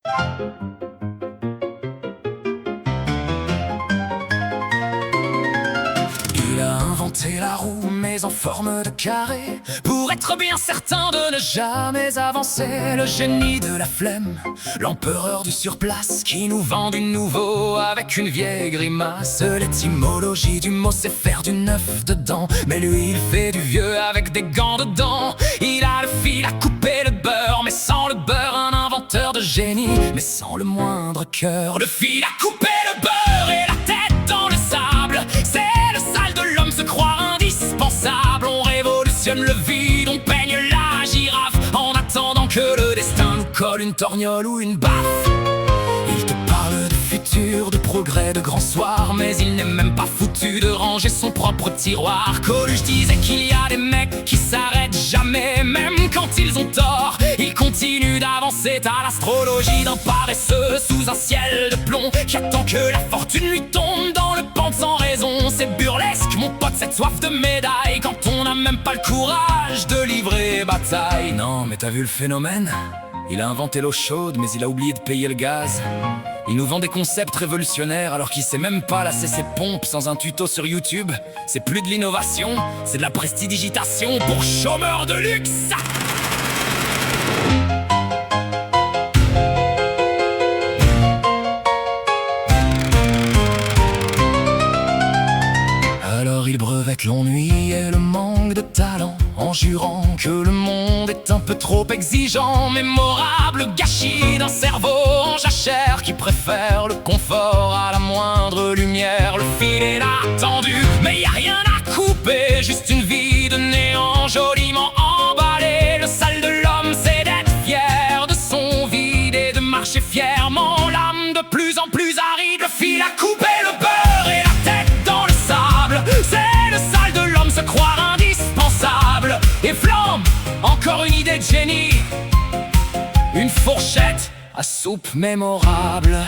Il a inventé la roue, mais en forme de carré, pour être bien certain de ne jamais avancer. Le génie de la flemme, l'empereur du surplace, qui nous vend du nouveau avec une vieille grimace. L'étymologie du mot, c'est faire du neuf dedans, mais lui il fait du vieux avec des gants dedans. Il a le fil à couper le beurre, mais sans le beurre, un inventeur de génie, mais sans le moindre cœur. Le fil à couper le beurre et la tête dans le sable, c'est le sale de l'homme, se croire indispensable. On révolutionne le vide, on peigne la girafe, en attendant que le destin nous colle une torgnole ou une baffe. Il te parle de futur, de progrès, de grands soirs, mais il n'est même pas foutu de ranger son propre tiroir. Coluche disait qu'il y a des mecs qui s'arrêtent jamais, même quand ils ont tort, ils continuent d'avancer. T'as l'astrologie d'un paresseux sous un ciel de plomb, qui attend que la fortune lui tombe dans le pente sans raison. C'est burlesque mon pote, cette soif de médaille, quand on n'a même pas le courage de livrer bataille. Non mais t'as vu le phénomène? Il a inventé l'eau chaude, mais il a oublié de payer le gaz. Il nous vend des concepts révolutionnaires alors qu'il sait même pas lasser ses pompes sans un tuto sur YouTube. C'est plus de l'innovation, c'est de la prestidigitation pour chômeurs de luxe. Alors il brevette l'ennui et le manque de talent, en jurant que le monde est un peu trop exigeant. Mémorable gâchis d'un cerveau en jachère, qui préfère le confort à la moindre lumière. Le fil est là, tendu, mais y a rien à couper, juste une vie de néant joliment emballée. Le sale de l'homme, c'est d'être fier de son vide et de marcher fièrement, l'âme de plus en plus aride. Le fil a coupé le beurre et la tête dans le sable, c'est le sale de l'homme, se croire indispensable. Et flambe, encore une idée de génie, une fourchette à soupe mémorable.